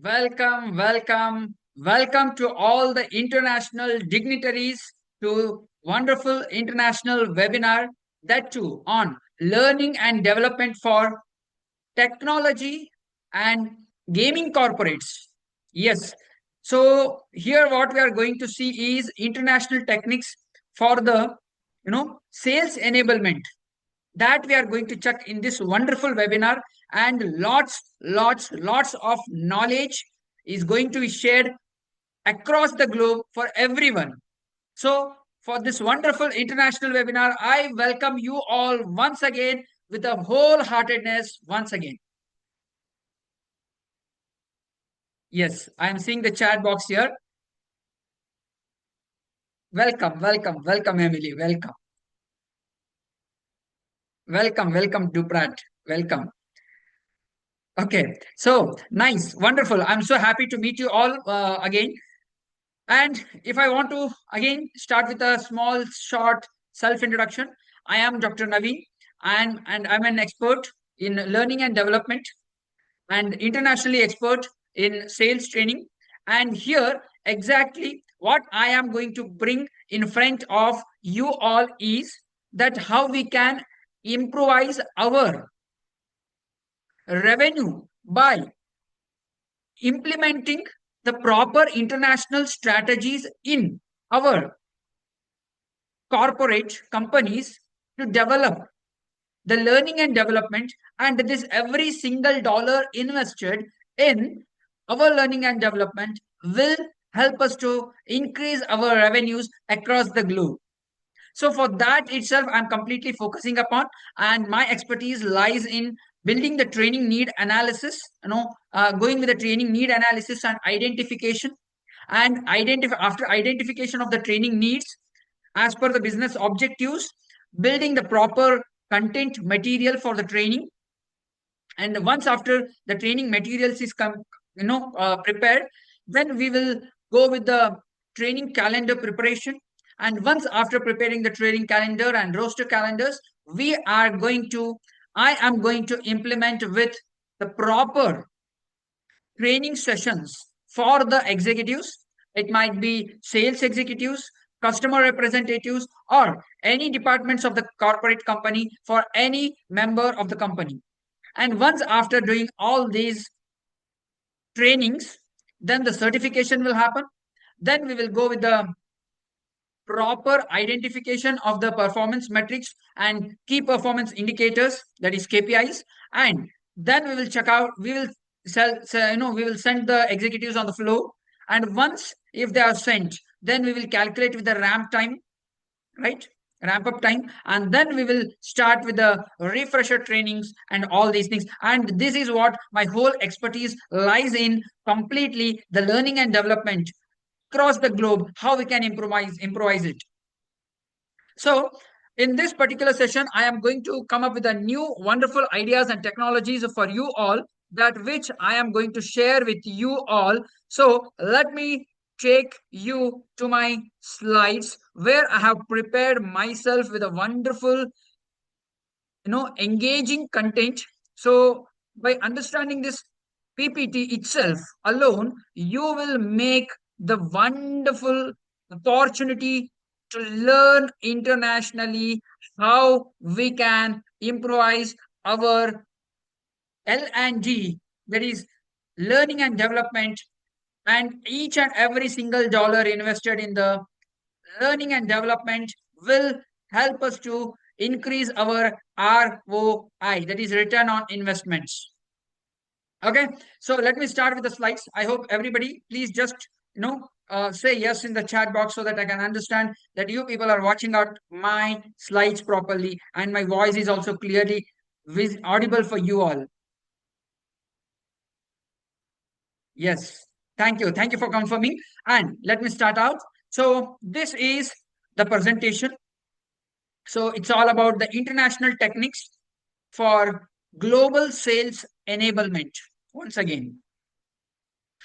Welcome, welcome, welcome to all the international dignitaries to wonderful international webinar that too on learning and development for technology and gaming corporates. Yes. So here what we are going to see is international techniques for the sales enablement that we are going to check in this wonderful webinar, and lots of knowledge is going to be shared across the globe for everyone. So for this wonderful international webinar, I welcome you all once again with a wholeheartedness once again. Yes, I am seeing the chat box here. Welcome, Emily. Welcome, Duprat. Welcome. Okay, so nice, wonderful. I'm so happy to meet you all again. And if I want to again start with a small, short self introduction, I am Dr. Naveen, and I'm an expert in learning and development and internationally expert in sales training. And here, exactly what I am going to bring in front of you all is that how we can improvise our revenue by implementing the proper international strategies in our corporate companies to develop the learning and development, and this every single dollar invested in our learning and development will help us to increase our revenues across the globe. So for that itself, I'm completely focusing upon, and my expertise lies in building the training need analysis, going with the training need analysis and identification, and after identification of the training needs as per the business objectives, building the proper content material for the training. And once after the training materials is prepared, then we will go with the training calendar preparation. And once after preparing the training calendar and roster calendars, I am going to implement with the proper training sessions for the executives. It might be sales executives, customer representatives, or any departments of the corporate company for any member of the company. And once after doing all these trainings, then the certification will happen. Then we will go with the proper identification of the performance metrics and key performance indicators, that is KPIs. And then we will check out, we will we will send the executives on the floor. And once if they are sent, then we will calculate with the ramp time, right? Ramp up time, and then we will start with the refresher trainings and all these things. And this is what my whole expertise lies in, completely the learning and development across the globe, how we can improvise it. So in this particular session, I am going to come up with a new wonderful ideas and technologies for you all, that which I am going to share with you all. So let me take you to my slides where I have prepared myself with a wonderful, engaging content. So by understanding this PPT itself alone, you will make the wonderful opportunity to learn internationally how we can improvise our L&D, that is learning and development, and each and every single dollar invested in the learning and development will help us to increase our ROI, that is return on investments. Okay, so let me start with the slides. I hope everybody please just say yes in the chat box so that I can understand that you people are watching out my slides properly and my voice is also clearly audible for you all. Yes, thank you for confirming. And let me start out. So this is the presentation. So it's all about the international techniques for global sales enablement. Once again,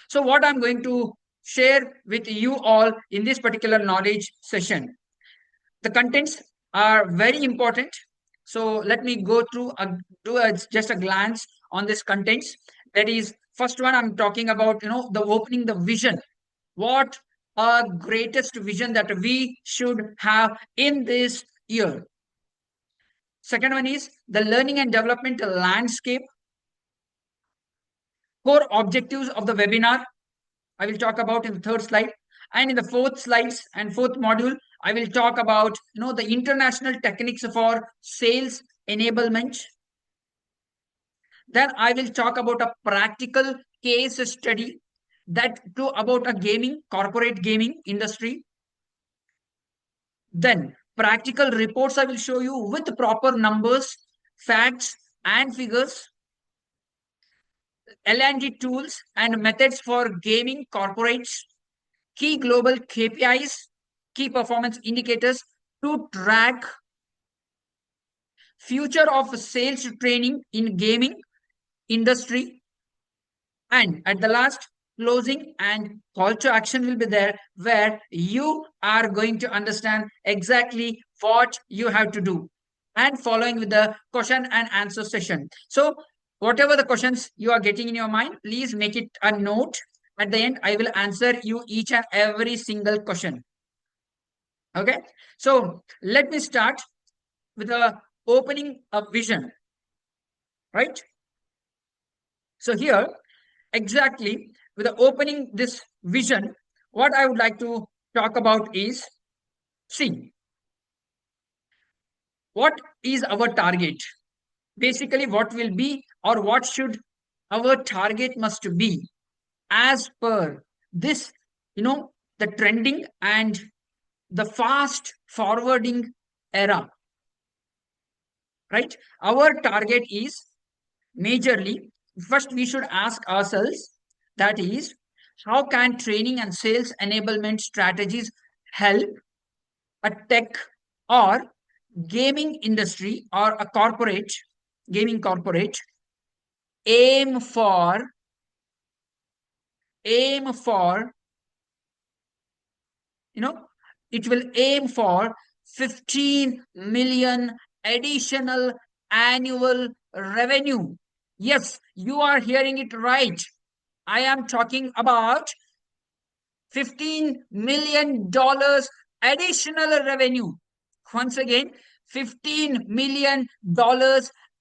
so what I'm going to share with you all in this particular knowledge session, the contents are very important. So let me go through just a glance on this contents. That is First one, I'm talking about, the opening the vision. What a greatest vision that we should have in this year. Second one is the learning and development landscape, core objectives of the webinar. I will talk about in the third slide. And in the fourth slides and fourth module, I will talk about, the international techniques for sales enablement. Then I will talk about a practical case study about a corporate gaming industry. Then practical reports I will show you with proper numbers, facts, and figures. L&D tools and methods for gaming corporates. Key global KPIs, key performance indicators to track. Future of sales training in gaming industry. And at the last, closing and call to action will be there, where you are going to understand exactly what you have to do, and following with the question and answer session. So whatever the questions you are getting in your mind, please make it a note. At the end, I will answer you each and every single question. Okay, so let me start with the opening of vision, right? So here, exactly with the opening this vision, what I would like to talk about is, see, what is our target? Basically, what will be, or what should our target must be as per this, the trending and the fast forwarding era, right? Our target is majorly, first we should ask ourselves, that is, how can training and sales enablement strategies help a tech or gaming industry or a gaming corporate aim for aim for it will aim for 15 million additional annual revenue. Yes, you are hearing it right. I am talking about $15 million additional revenue. Once again, $15 million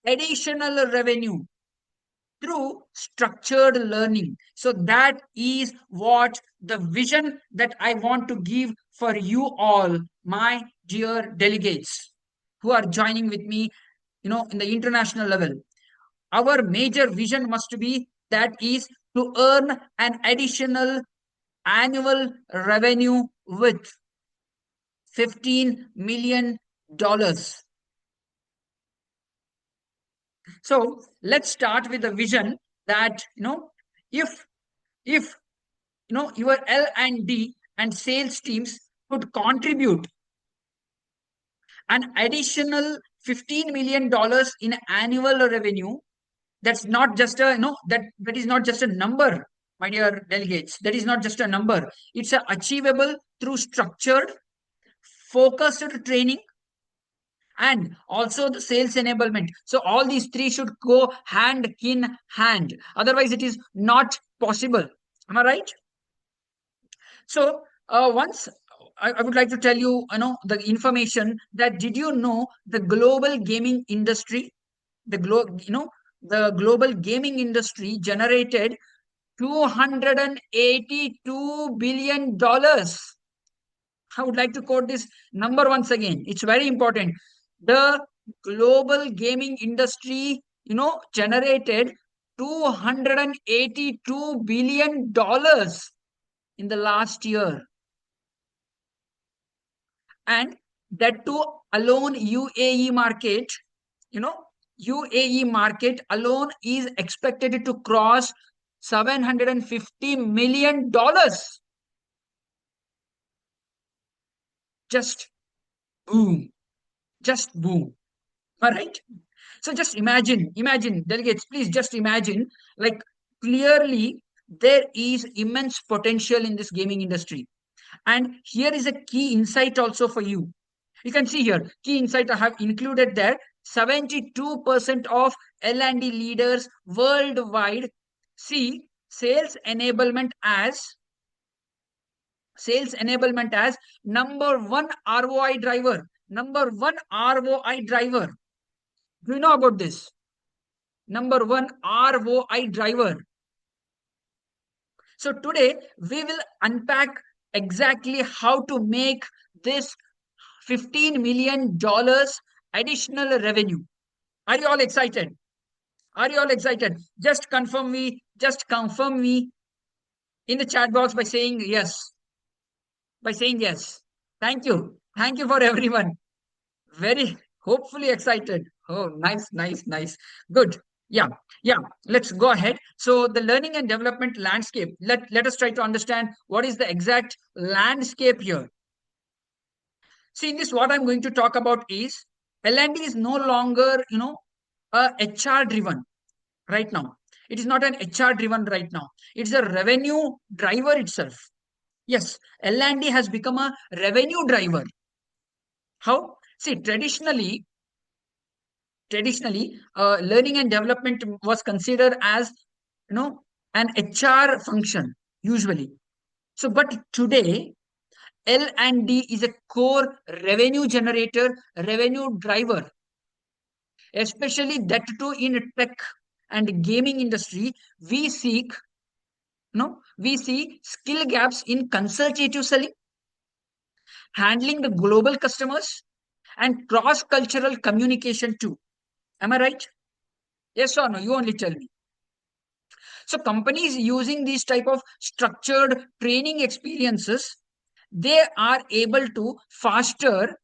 additional revenue through structured learning. So that is what the vision that I want to give for you all, my dear delegates who are joining with me, in the international level. Our major vision must be, that is, to earn an additional annual revenue with $15 million. So let's start with the vision that, if your L&D and sales teams could contribute an additional $15 million in annual revenue, that's not just a, that is not just a number, my dear delegates. That is not just a number. It's achievable through structured, focused training, and also the sales enablement. So all these three should go hand in hand. Otherwise, it is not possible. Am I right? So once I would like to tell you, the information that, did you know the global gaming industry, the global gaming industry generated $282 billion. I would like to quote this number once again. It's very important. The global gaming industry, generated $282 billion in the last year. And that too alone UAE market, UAE market alone is expected to cross $750 million. Just boom. Just boom. All right. So just imagine, delegates, please just imagine, like, clearly there is immense potential in this gaming industry. And here is a key insight also for you. You can see here, key insight I have included there. 72% of L&D leaders worldwide see sales enablement as number one ROI driver. Number one ROI driver. Do you know about this? Number one ROI driver. So today we will unpack exactly how to make this $15 million additional revenue. Are you all excited? Are you all excited? Just confirm me in the chat box by saying yes. By saying yes. Thank you. Thank you for everyone. Very hopefully excited. Oh, nice, nice, nice. Good. Yeah, yeah. Let's go ahead. So the learning and development landscape. Let us try to understand what is the exact landscape here. See, in this, what I'm going to talk about is L&D is no longer, a HR driven right now. It is not an HR driven right now. It's a revenue driver itself. Yes, L&D has become a revenue driver. How? See, traditionally, learning and development was considered as, an HR function usually. So, but today, L&D is a core revenue generator, revenue driver, especially that too in tech and gaming industry. We seek, we see skill gaps in consultative selling, handling the global customers, and cross-cultural communication too. Am I right? Yes or no? You only tell me. So companies using these type of structured training experiences, they are able to faster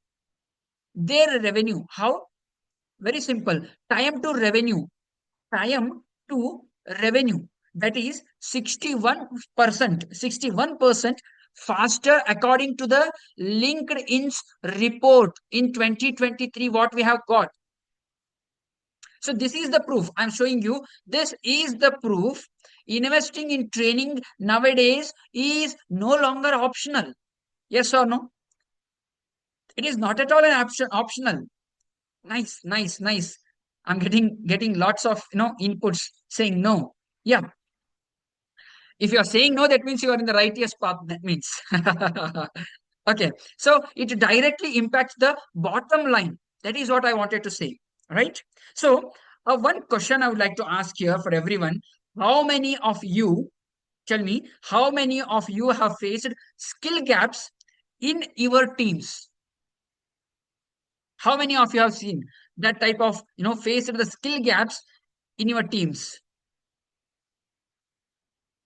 their revenue. How? Very simple. Time to revenue. Time to revenue. That is 61%. 61% faster according to the LinkedIn's report in 2023, what we have got. So this is the proof I'm showing you. This is the proof. Investing in training nowadays is no longer optional. Yes or no? It is not at all an optional. Nice, nice, nice. I'm getting lots of inputs saying no. Yeah. If you are saying no, that means you are in the righteous path. That means. Okay. So it directly impacts the bottom line. That is what I wanted to say. Right. So one question I would like to ask here for everyone: how many of you, tell me, how many of you have faced skill gaps in your teams? How many of you have seen that type of, faced the skill gaps in your teams?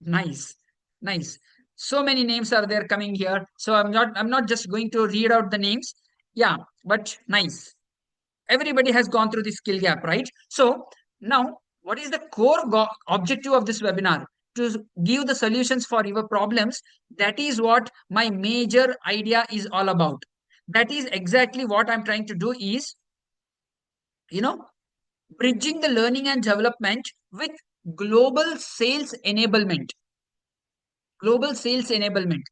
Nice, nice. So many names are there coming here. So I'm not just going to read out the names. Yeah, but nice. Everybody has gone through the skill gap, right? So now, what is the core objective of this webinar? To give the solutions for your problems. That is what my major idea is all about. That is exactly what I'm trying to do is, you know, bridging the learning and development with global sales enablement. Global sales enablement,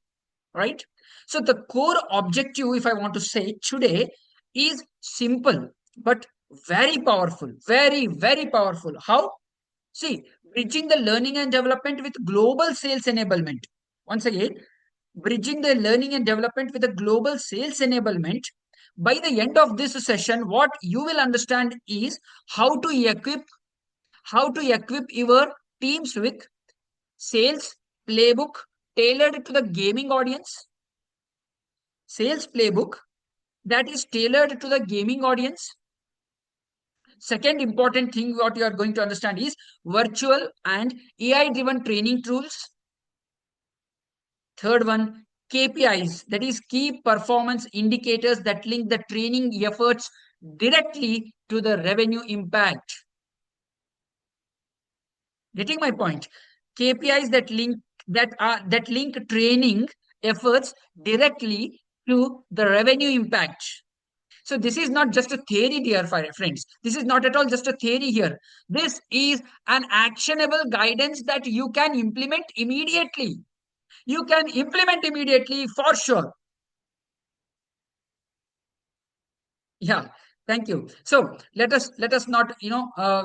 right? So the core objective, if I want to say today, is simple but very powerful. Very, very powerful. How? See, bridging the learning and development with global sales enablement. Once again, bridging the learning and development with a global sales enablement. By the end of this session, what you will understand is how to equip your teams with sales playbook tailored to the gaming audience, sales playbook that is tailored to the gaming audience. Second important thing what you are going to understand is virtual and AI driven training tools. Third one, KPIs, that is key performance indicators that link the training efforts directly to the revenue impact. Getting my point? KPIs that link training efforts directly to the revenue impact. So this is not just a theory, dear friends. This is not at all just a theory here. This is an actionable guidance that you can implement immediately. You can implement immediately for sure. Yeah. Thank you. So let us not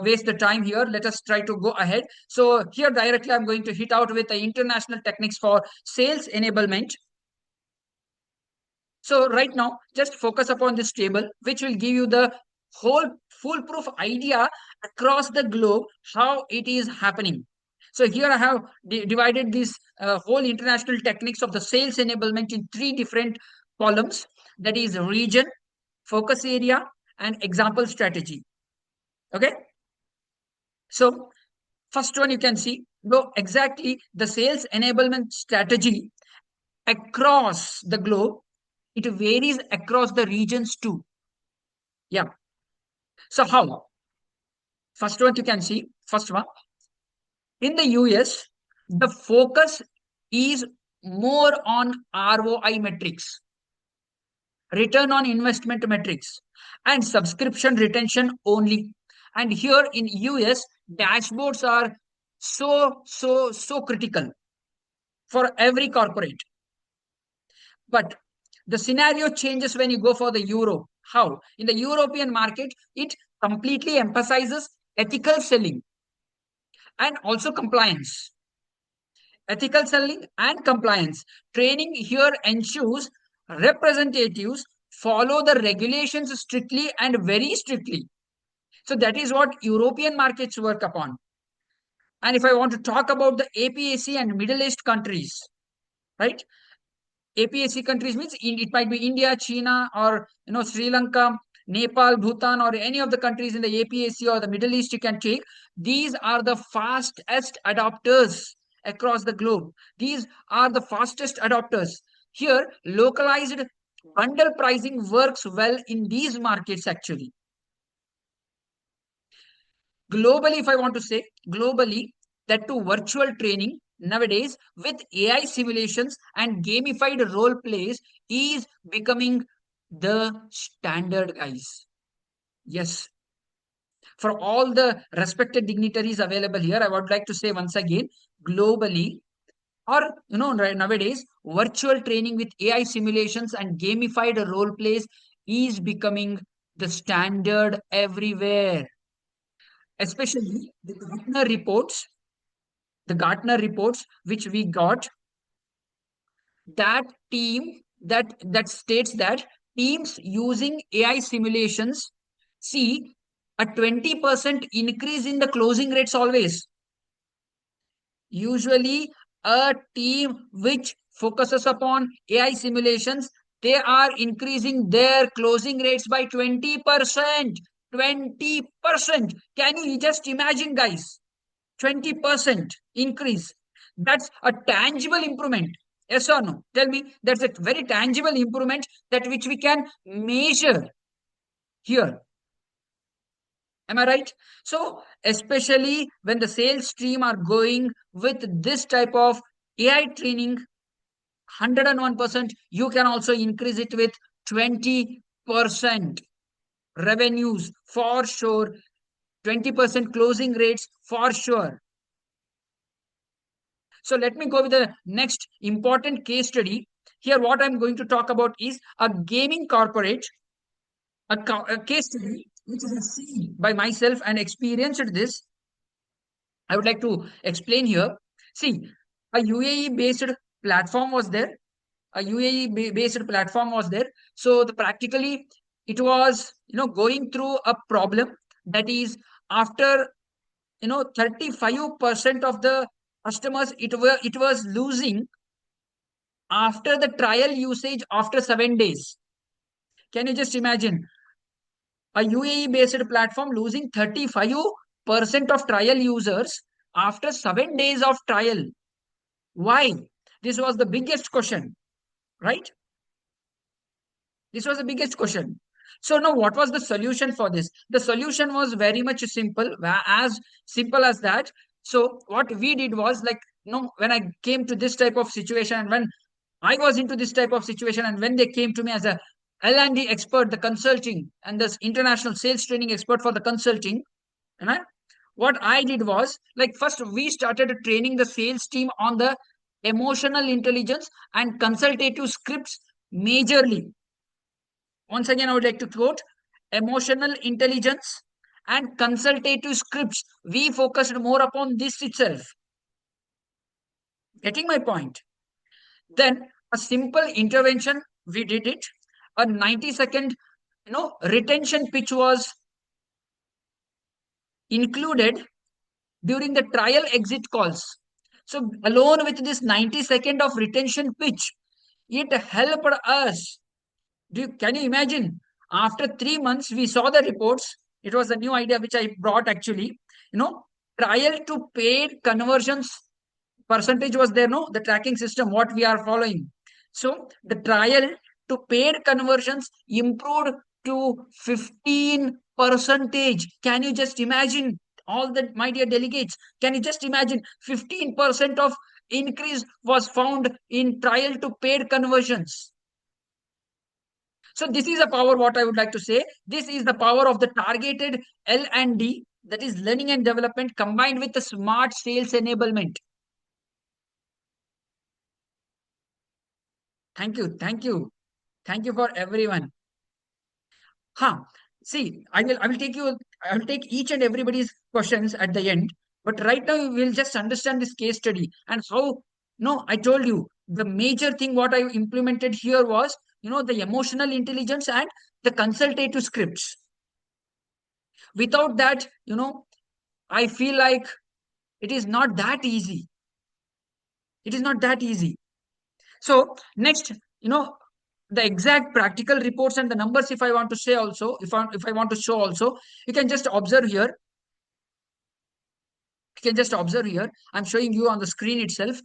waste the time here. Let us try to go ahead. So here directly I'm going to hit out with the international techniques for sales enablement. So right now, just focus upon this table, which will give you the whole foolproof idea across the globe how it is happening. So here I have divided this whole international techniques of the sales enablement in three different columns. That is region, focus area, and example strategy. Okay. So first one you can see, though exactly the sales enablement strategy across the globe, it varies across the regions too. Yeah. So how? First one you can see, first one, in the US, the focus is more on ROI metrics, return on investment metrics, and subscription retention only. And here in US, dashboards are so critical for every corporate. But the scenario changes when you go for the Euro. How? In the European market, it completely emphasizes ethical selling and also compliance. Ethical selling and compliance. Training here ensures representatives follow the regulations strictly and very strictly. So that is what European markets work upon. And if I want to talk about the APAC and Middle East countries, right? APAC countries means it might be India, China, or Sri Lanka, Nepal, Bhutan, or any of the countries in the APAC or the Middle East you can take. These are the fastest adopters across the globe. These are the fastest adopters. Here, localized bundle pricing works well in these markets actually. Globally, if I want to say, globally, that to virtual training nowadays with AI simulations and gamified role plays is becoming the standard, guys. Yes. For all the respected dignitaries available here, I would like to say once again, globally, or nowadays, virtual training with AI simulations and gamified role plays is becoming the standard everywhere. Especially the Gartner reports which we got, that team that states that teams using AI simulations see a 20% increase in the closing rates always. Usually a team which focuses upon AI simulations, they are increasing their closing rates by 20%. 20%. Can you just imagine, guys? 20% increase. That's a tangible improvement. Yes or no? Tell me, that's a very tangible improvement that which we can measure here. Am I right? So, especially when the sales team are going with this type of AI training, 101%, you can also increase it with 20% revenues for sure, 20% closing rates for sure. So let me go with the next important case study. Here, what I'm going to talk about is a gaming corporate, a case study which is seen by myself and experienced this. I would like to explain here. See, a UAE based platform was there. A UAE based platform was there. So the practically it was going through a problem, that is after 35% of the customers it was losing after the trial usage after 7 days. Can you just imagine a UAE based platform losing 35% of trial users after 7 days of trial? Why? This was the biggest question, right? This was the biggest question. So now what was the solution for this? The solution was very much simple, as simple as that. So what we did was like, when I came to this type of situation, and when I was into this type of situation, and when they came to me as a L&D expert, the consulting, and this international sales training expert for the consulting, right? What I did was like first we started training the sales team on the emotional intelligence and consultative scripts majorly. Once again, I would like to quote, emotional intelligence, and consultative scripts. We focused more upon this itself. Getting my point? Then a simple intervention, we did it. A 90-second, retention pitch was included during the trial exit calls. So alone with this 90-second of retention pitch, it helped us. Can you imagine? After 3 months, we saw the reports. It was a new idea which I brought actually. Trial to paid conversions percentage was there, no? The tracking system, what we are following. So the trial to paid conversions improved to 15 percentage. Can you just imagine? All the my dear delegates, can you just imagine 15% of increase was found in trial to paid conversions? So this is a power, what I would like to say. This is the power of the targeted L&D, that is learning and development, combined with the smart sales enablement. Thank you. Thank you. Thank you for everyone. See, I will take each and everybody's questions at the end. But right now we'll just understand this case study and how, no, I told you the major thing what I implemented here was, the emotional intelligence and the consultative scripts. Without that, I feel like it is not that easy. It is not that easy. So next, the exact practical reports and the numbers, if I want to say also, if I want to show also, you can just observe here. You can just observe here. I'm showing you on the screen itself.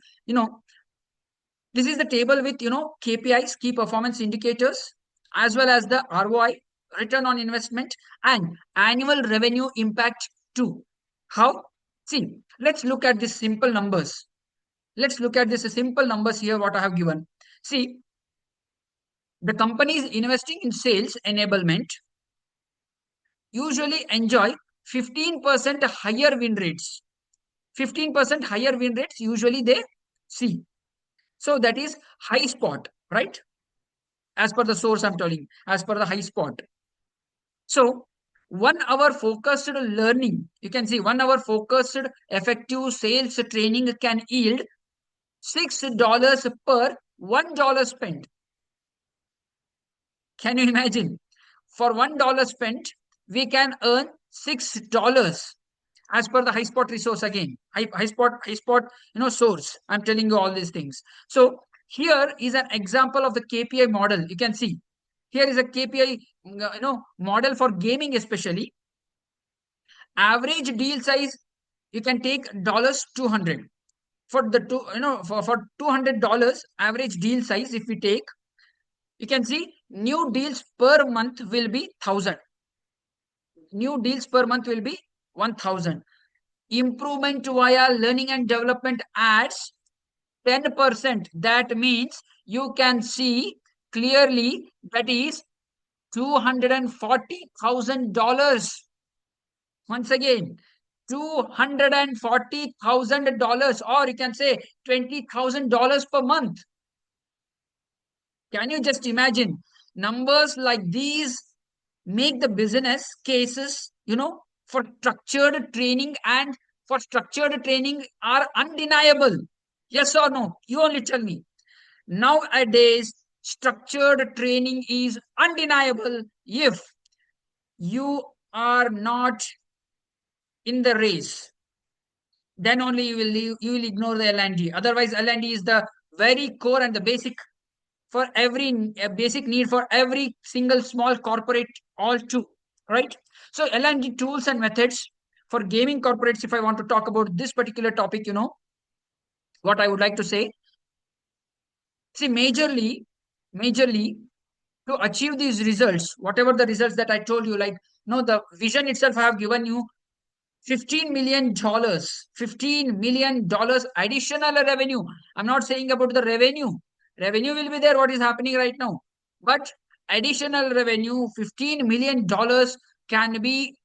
This is the table with, KPIs, key performance indicators, as well as the ROI, return on investment, and annual revenue impact too. How? See, let's look at these simple numbers. Let's look at this simple numbers here, what I have given. See, the companies investing in sales enablement usually enjoy 15% higher win rates. 15% higher win rates usually they see. So that is high spot, right? As per the source I'm telling, as per the high spot. So 1 hour focused learning, you can see 1 hour focused effective sales training can yield $6 per $1 spent. Can you imagine? For $1 spent, we can earn $6 as per the high spot resource again. High spot, source. I'm telling you all these things. So here is an example of the KPI model. You can see here is a KPI, model for gaming especially. Average deal size, you can take $200 for the for $200 average deal size. If we take, you can see new deals per month will be 1,000. New deals per month will be 1,000. Improvement via learning and development adds 10%. That means you can see clearly that is $240,000. Once again, $240,000, or you can say $20,000 per month. Can you just imagine? Numbers like these make the business cases, for structured training and for structured training are undeniable. Yes or no? You only tell me. Nowadays, structured training is undeniable if you are not in the race. Then only you will ignore the L&D. Otherwise, L&D is the very core and the basic for every basic need for every single small corporate, all too, right? So L&D tools and methods for gaming corporates, if I want to talk about this particular topic, what I would like to say. See, majorly to achieve these results, whatever the results that I told you, like, the vision itself I have given you, $15 million, $15 million additional revenue. I'm not saying about the revenue. Revenue will be there, what is happening right now. But additional revenue, $15 million can be,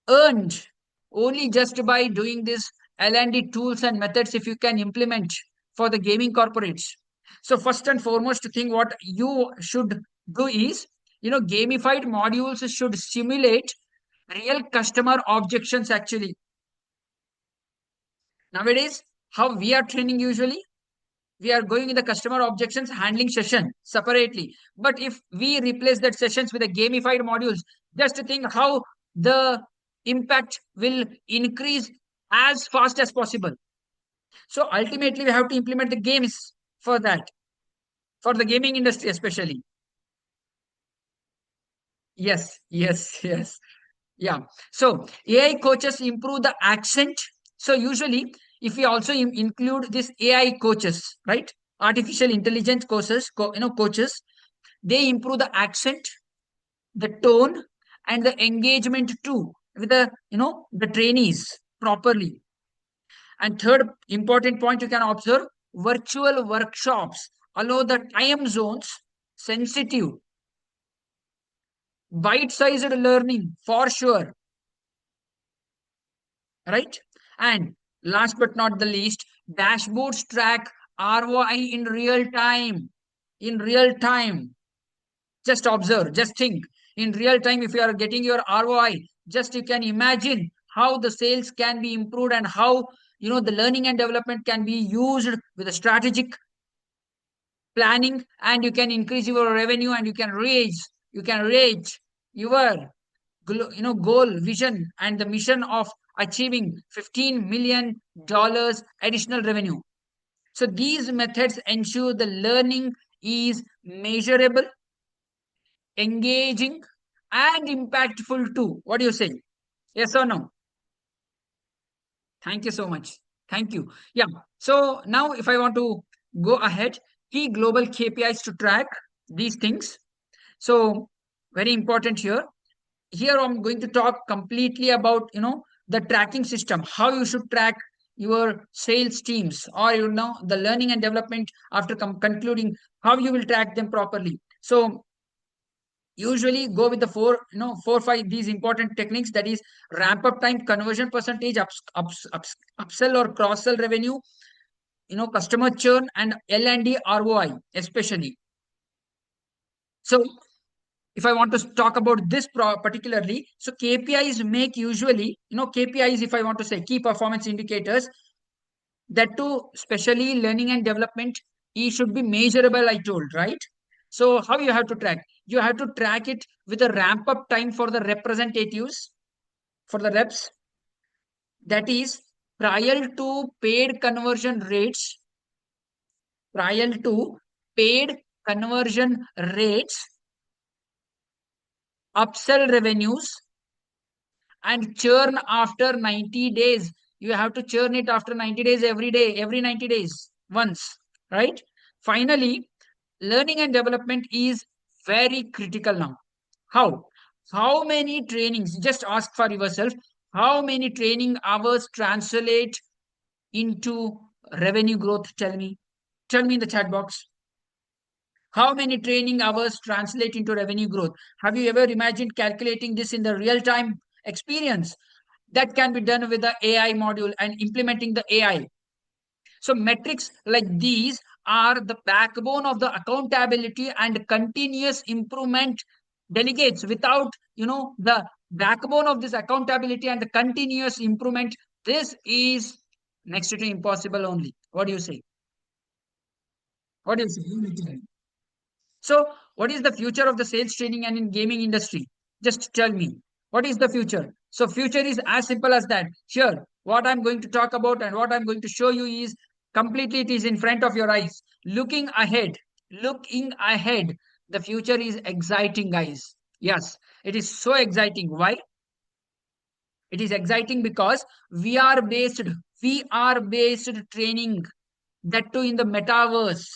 earned only just by doing this L&D tools and methods if you can implement for the gaming corporates. So first and foremost thing what you should do is Gamified modules should simulate real customer objections actually. Nowadays, how we are training usually, we are going in the customer objections handling session separately. But if we replace that sessions with the gamified modules, just to think how the impact will increase as fast as possible. So ultimately, we have to implement the games for that, for the gaming industry especially. Yes, yes, yes. Yeah. So AI coaches improve the accent. So usually, if we also include this AI coaches, right? Artificial intelligence courses, coaches, they improve the accent, the tone, and the engagement too with the trainees properly. And third important point you can observe, virtual workshops allow the time zones sensitive, bite-sized learning for sure, right? And last but not the least, dashboards track ROI in real time. In real time, just observe, just think. In real time, if you are getting your ROI, just you can imagine how the sales can be improved and how the learning and development can be used with a strategic planning, and you can increase your revenue and you can reach your goal vision and the mission of achieving $15 million additional revenue. So these methods ensure the learning is measurable, engaging, and impactful too. What do you say? Yes or no? Thank you so much. Thank you. Yeah. So now, if I want to go ahead, key global KPIs to track these things. So, very important here. Here, I'm going to talk completely about the tracking system, how you should track your sales teams, or the learning and development after concluding, how you will track them properly. So usually go with the four five these important techniques, that is ramp up time, conversion percentage, upsell or cross sell revenue, customer churn, and L&D ROI especially. So if I want to talk about this particularly, so KPIs make usually, KPIs, if I want to say key performance indicators, that too, especially learning and development, it should be measurable, I told, right? So how you have to track? You have to track it with a ramp up time for the representatives, for the reps, that is prior to paid conversion rates, prior to paid conversion rates, upsell revenues, and churn after 90 days. You have to churn it after 90 days every day, every 90 days once, right? Finally, learning and development is very critical now. How many trainings, just ask for yourself, how many training hours translate into revenue growth? Tell me in the chat box. How many training hours translate into revenue growth? Have you ever imagined calculating this in the real time experience? That can be done with the AI module and implementing the AI. So metrics like these are the backbone of the accountability and continuous improvement. Delegates without the backbone of this accountability and the continuous improvement, this is next to impossible only. What do you say? What do you say? So, what is the future of the sales training and in gaming industry? Just tell me. What is the future? So, future is as simple as that. Sure. What I'm going to talk about and what I'm going to show you is completely it is in front of your eyes. Looking ahead. Looking ahead. The future is exciting, guys. Yes, it is so exciting. Why? It is exciting because VR based training, that too in the metaverse,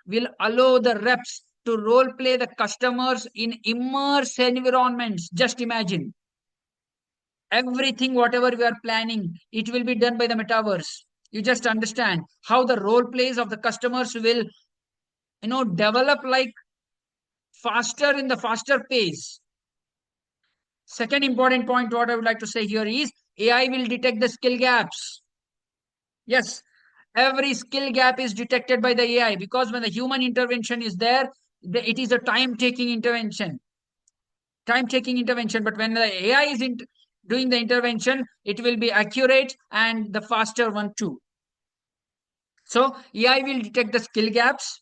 will allow the reps to role play the customers in immersive environments. Just imagine everything, whatever we are planning, it will be done by the metaverse. You just understand how the role plays of the customers will, develop like faster in the faster pace. Second important point, what I would like to say here is AI will detect the skill gaps. Yes, every skill gap is detected by the AI because when the human intervention is there, it is a time taking intervention. time taking intervention, but when the AI is doing the intervention, it will be accurate and the faster one too. So AI will detect the skill gaps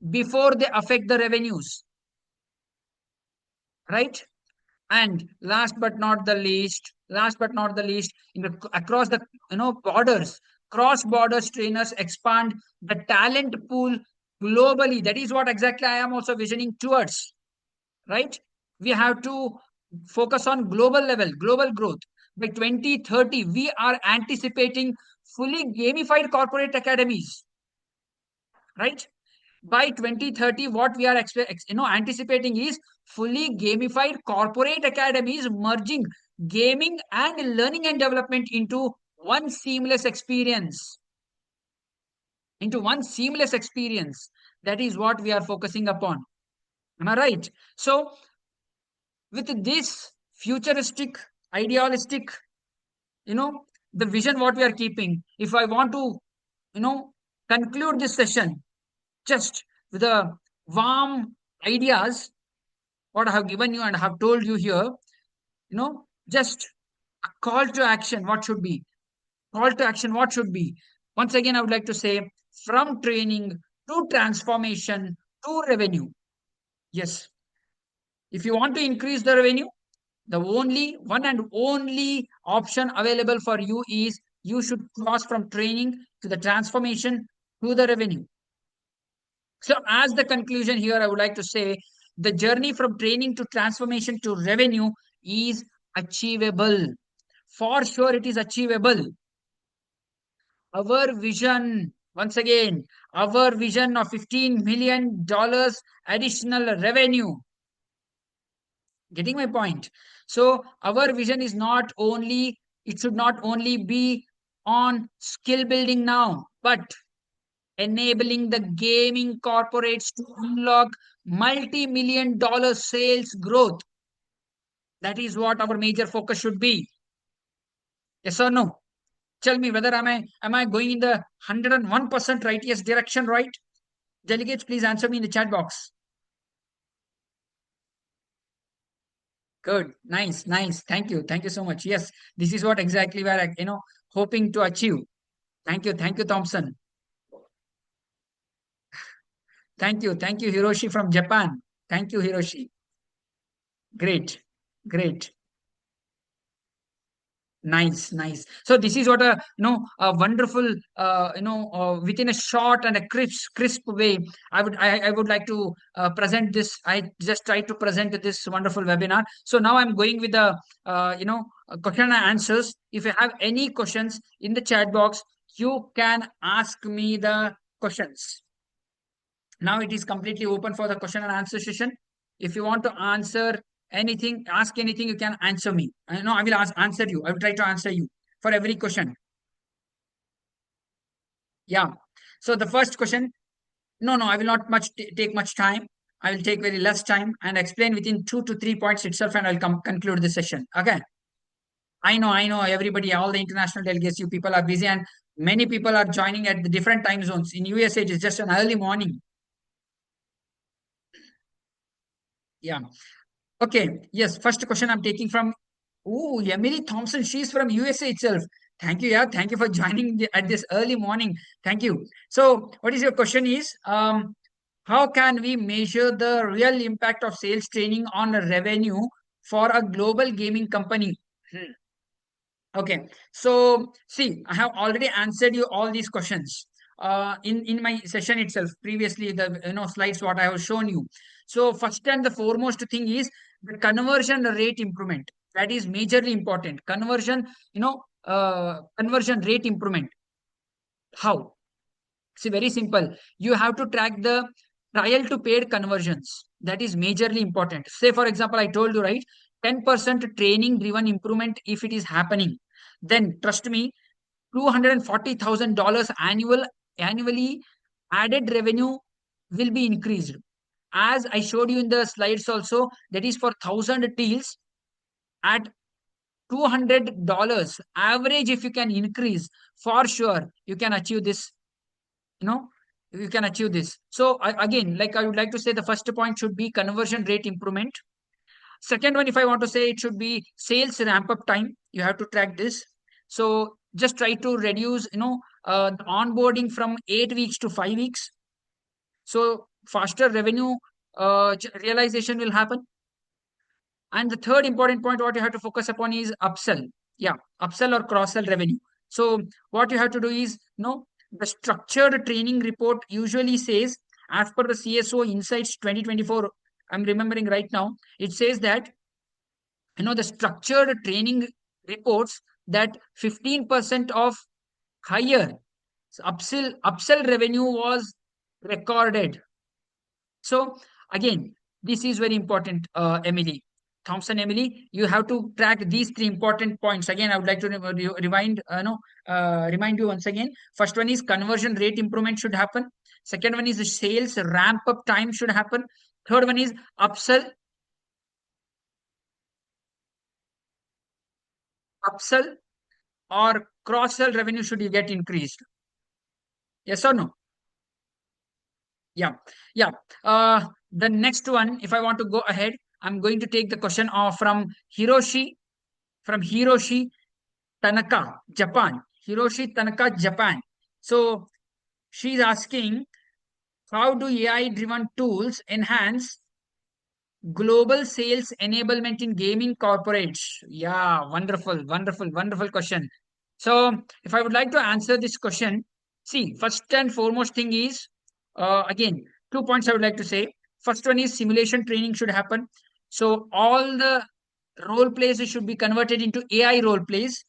before they affect the revenues, right? And last but not the least, across the borders, cross borders trainers expand the talent pool globally. That is what exactly I am also visioning towards, right? We have to focus on global level, global growth. By 2030, we are anticipating fully gamified corporate academies, right? By 2030, what we are anticipating is fully gamified corporate academies merging gaming and learning and development one seamless experience into one seamless experience. That is what we are focusing upon. Am I right? So with this futuristic, idealistic, you know the vision what we are keeping, if I want to you know conclude this session just with the warm ideas what I have given you and have told you here, just a call to action, what should be? Call to action, what should be? Once again, I would like to say, from training to transformation to revenue. Yes, if you want to increase the revenue, the only one and only option available for you is you should cross from training to the transformation to the revenue. So, as the conclusion here, I would like to say the journey from training to transformation to revenue is achievable. For sure, it is achievable. Our vision, once again, our vision of $15 million additional revenue. Getting my point? So, our vision is not only, it should not only be on skill building now, but enabling the gaming corporates to unlock multi-million dollar sales growth. That is what our major focus should be. Yes or no? Tell me whether am I going in the 101% right yes direction, right? Delegates, please answer me in the chat box. Good, nice, nice. Thank you so much. Yes, this is what exactly we are hoping to achieve. Thank you, Thompson. Thank you, Hiroshi from Japan. Thank you, Hiroshi. Great, great. Nice. So this is what a wonderful within a short and a crisp way. I would like to present this. I just try to present this wonderful webinar. So now I'm going with the question and answers. If you have any questions in the chat box, you can ask me the questions. Now it is completely open for the question and answer session. If you want to answer anything, ask anything, you can answer me. I will answer you. I will try to answer you for every question. Yeah. So the first question, no, I will not take much time. I will take very less time and explain within 2 to 3 points itself, and I'll conclude the session. Okay. I know. Everybody, all the international delegates, you people are busy, and many people are joining at the different time zones. In USA, it is just an early morning. Yeah. Okay. Yes. First question I'm taking from Emily Thompson. She's from USA itself. Thank you. Yeah. Thank you for joining at this early morning. Thank you. So, what is your question? Is how can we measure the real impact of sales training on revenue for a global gaming company? Okay, so see, I have already answered you all these questions in my session itself. Previously, the slides what I have shown you. So first and the foremost thing is the conversion rate improvement. That is majorly important. Conversion rate improvement. How? See, very simple. You have to track the trial to paid conversions. That is majorly important. Say, for example, I told you, right? 10% training driven improvement if it is happening. Then trust me, $240,000 annually added revenue will be increased. As I showed you in the slides also, that is for 1,000 deals at $200 average. If you can increase, for sure, you can achieve this you know you can achieve this. So again, like I would like to say, the first point should be conversion rate improvement. Second one, if I want to say, it should be sales ramp up time. You have to track this. So just try to reduce, the onboarding from 8 weeks to 5 weeks. So faster revenue realization will happen. And the third important point, what you have to focus upon is upsell. Yeah, upsell or cross sell revenue. So what you have to do is, the structured training report usually says, as per the CSO Insights 2024, I'm remembering right now, it says that, the structured training reports that 15% of higher upsell revenue was recorded. So again, this is very important, Emily. Thompson, Emily, you have to track these three important points. Again, I would like to remind you once again. First one is conversion rate improvement should happen. Second one is the sales ramp up time should happen. Third one is upsell or cross sell revenue should you get increased. Yes or no? Yeah, yeah. The next one, if I want to go ahead, I'm going to take the question from Hiroshi Tanaka, Japan. Hiroshi Tanaka, Japan. So she's asking, how do AI driven tools enhance global sales enablement in gaming corporates? Yeah, wonderful, wonderful, wonderful question. So, if I would like to answer this question, see, first and foremost thing is, again, 2 points I would like to say. First one is simulation training should happen. So, all the role plays should be converted into AI role plays.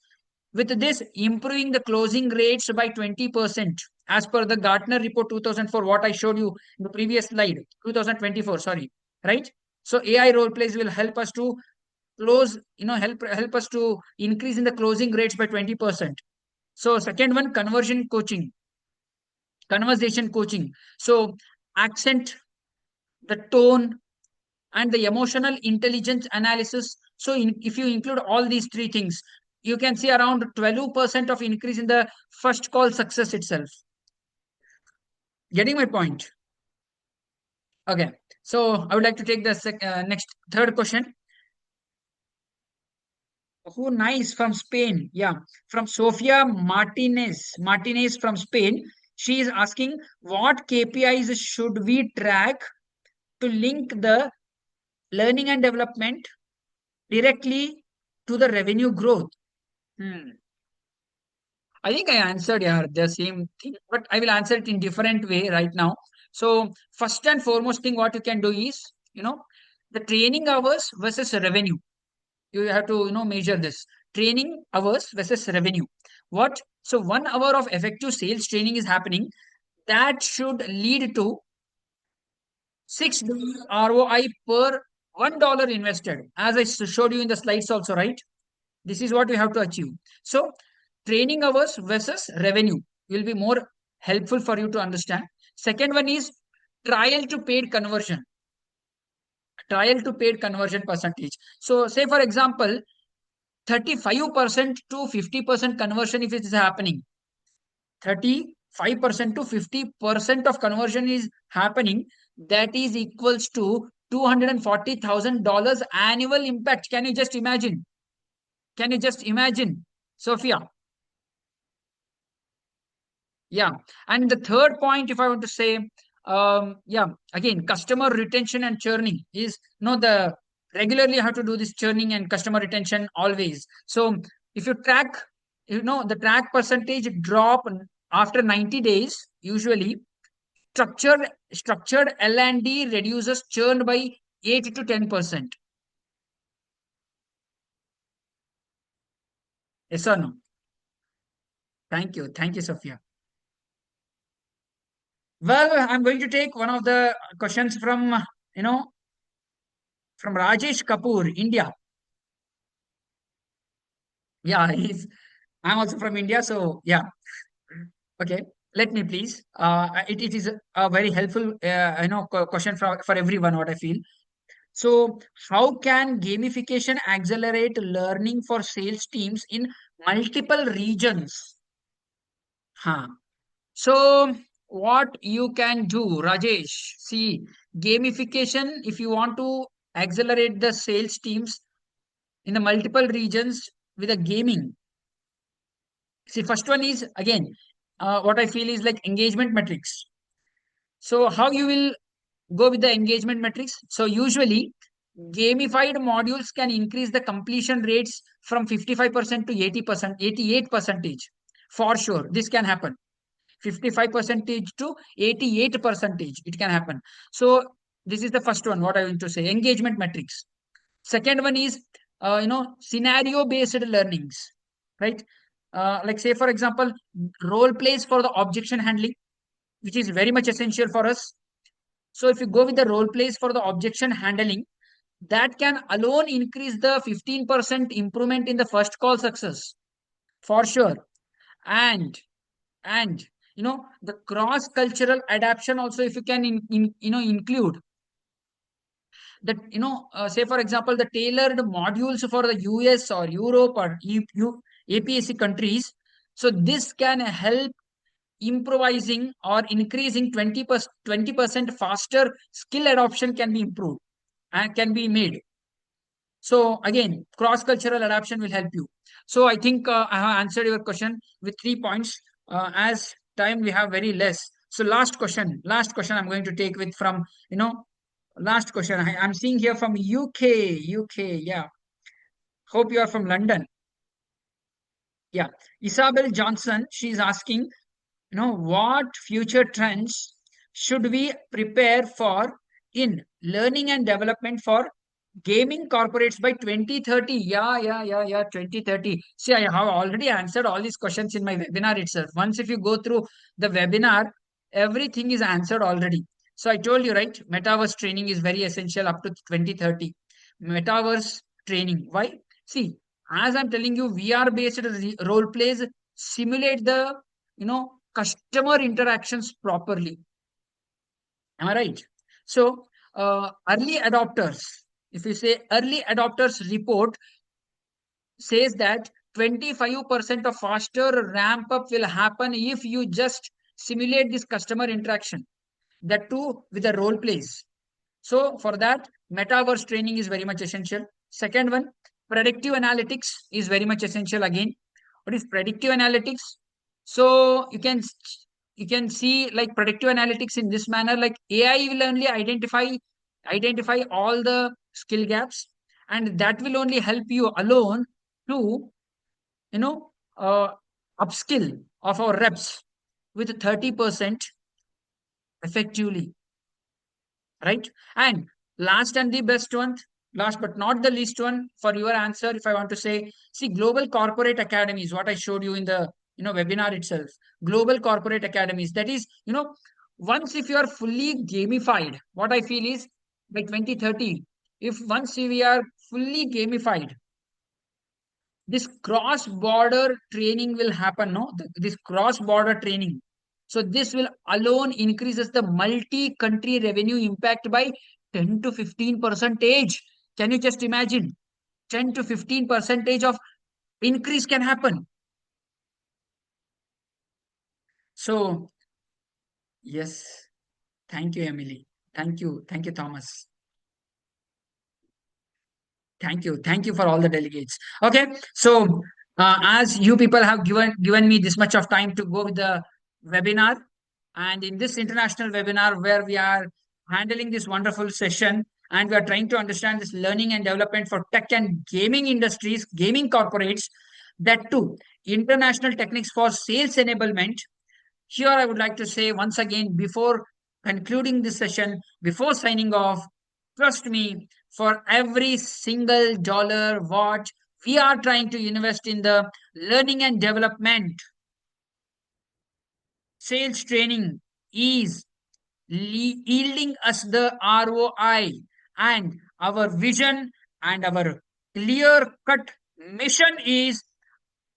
With this, improving the closing rates by 20%, as per the Gartner report 2004, what I showed you in the previous slide, 2024, sorry, right? So AI role plays will help us to close, help us to increase in the closing rates by 20%. So second one, conversation coaching. So accent, the tone, and the emotional intelligence analysis. So if you include all these three things, you can see around 12% of increase in the first call success itself. Getting my point? Okay. So I would like to take the next third question. Oh, nice, from Spain. Yeah, from Sofia Martinez from Spain. She is asking, what KPIs should we track to link the learning and development directly to the revenue growth? Hmm. I think I answered, yeah, the same thing, but I will answer it in different way right now. So first and foremost thing, what you can do is, the training hours versus revenue. You have to, measure this training hours versus revenue. What? So 1 hour of effective sales training is happening. That should lead to $6 ROI per $1 invested. As I showed you in the slides also, right? This is what we have to achieve. So training hours versus revenue will be more helpful for you to understand. Second one is trial to paid conversion. Trial to paid conversion percentage. So say for example, 35% to 50% conversion if it is happening. 35% to 50% of conversion is happening. That is equals to $240,000 annual impact. Can you just imagine? Can you just imagine, Sophia? Yeah. And the third point, if I want to say, yeah, again, customer retention and churning is, the regularly have to do this churning and customer retention always. So if you track, the track percentage drop after 90 days, usually structured L&D reduces churn by 8 to 10%. Yes or no? Thank you. Thank you, Sophia. Well, I'm going to take one of the questions you know, from Rajesh Kapoor, India. Yeah, I'm also from India, so yeah. Okay, let me please. It is a very helpful, question for everyone. What I feel. So, how can gamification accelerate learning for sales teams in multiple regions? Huh. So, what you can do, Rajesh? See, gamification. If you want to accelerate the sales teams in the multiple regions with a gaming. See, first one is again, what I feel is like engagement metrics. So how you will go with the engagement metrics? So usually gamified modules can increase the completion rates from 55% to 80%, 88 percentage. For sure, this can happen. 55 percentage to 88 percentage, it can happen. So this is the first one, what I want to say, engagement metrics. Second one is, scenario based learnings, right? Like say, for example, role plays for the objection handling, which is very much essential for us. So if you go with the role plays for the objection handling, that can alone increase the 15% improvement in the first call success, for sure. And and the cross cultural adaptation also, if you can include that, say for example, the tailored modules for the US or Europe or APAC countries. So this can help improvising or increasing 20% faster skill adoption can be improved and can be made. So again, cross-cultural adaptation will help you. So I think I have answered your question with 3 points. As time we have very less. So last question I'm going to take with from, last question. I'm seeing here from UK. Yeah. Hope you are from London. Yeah. Isabel Johnson, she's asking, what future trends should we prepare for in learning and development for gaming corporates by 2030? Yeah, 2030. See, I have already answered all these questions in my webinar itself. Once if you go through the webinar, everything is answered already. So I told you, right? Metaverse training is very essential up to 2030. Metaverse training. Why? See, as I'm telling you, VR based role plays simulate the, customer interactions properly. Am I right? So, early adopters, if you say early adopters report says that 25% of faster ramp up will happen if you just simulate this customer interaction, that too with the role plays. So for that, metaverse training is very much essential. Second one, predictive analytics is very much essential again. What is predictive analytics? So you can see like predictive analytics in this manner, like AI will only identify all the skill gaps, and that will only help you alone to you know uh, upskill of our reps with 30% effectively, right? And last and the best one, last but not the least one for your answer, if I want to say, see, global corporate academies, what I showed you in the webinar itself, global corporate academies. That is, once if you are fully gamified, what I feel is by 2030, if once we are fully gamified, this cross border training will happen, no, this cross border training. So this will alone increases the multi country revenue impact by 10 to 15 percentage. Can you just imagine? 10 to 15 percentage of increase can happen. So yes, thank you, Emily. Thank you, Thomas. Thank you for all the delegates. Okay, so as you people have given me this much of time to go with the webinar, and in this international webinar where we are handling this wonderful session, and we are trying to understand this learning and development for tech and gaming industries, gaming corporates, that too international techniques for sales enablement. Here, I would like to say once again, before concluding this session, before signing off, trust me, for every single dollar what we are trying to invest in the learning and development, sales training is yielding us the ROI, and our vision and our clear cut mission is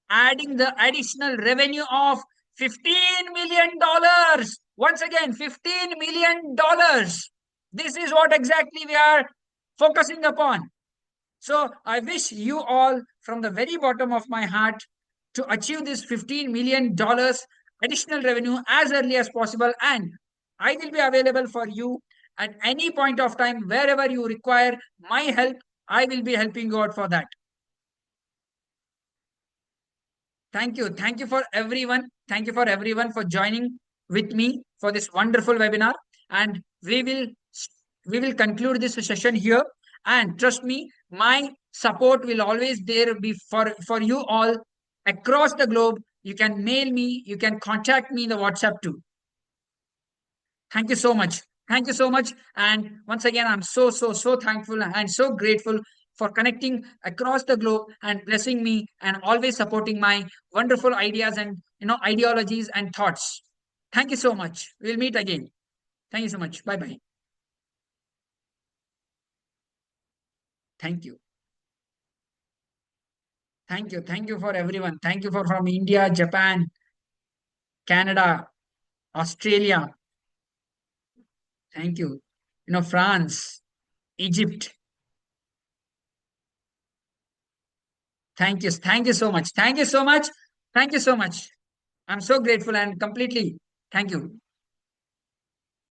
adding the additional revenue of $15 million. Once again, $15 million. This is what exactly we are focusing upon. So I wish you all from the very bottom of my heart to achieve this $15 million additional revenue as early as possible. And I will be available for you At any point of time, wherever you require my help, I will be helping you out for that. Thank you. Thank you for everyone. Thank you for everyone for joining with me for this wonderful webinar. And we will conclude this session here. And trust me, my support will always there be for you all across the globe. You can mail me, you can contact me in the WhatsApp too. Thank you so much. Thank you so much. And once again, I'm so thankful and so grateful for connecting across the globe and blessing me and always supporting my wonderful ideas and ideologies and thoughts. Thank you so much. We'll meet again. Thank you so much. Bye bye. Thank you. Thank you. Thank you for everyone. Thank you for from India, Japan, Canada, Australia. Thank you. France, Egypt. Thank you. Thank you so much. Thank you so much. Thank you so much. I'm so grateful and completely thank you.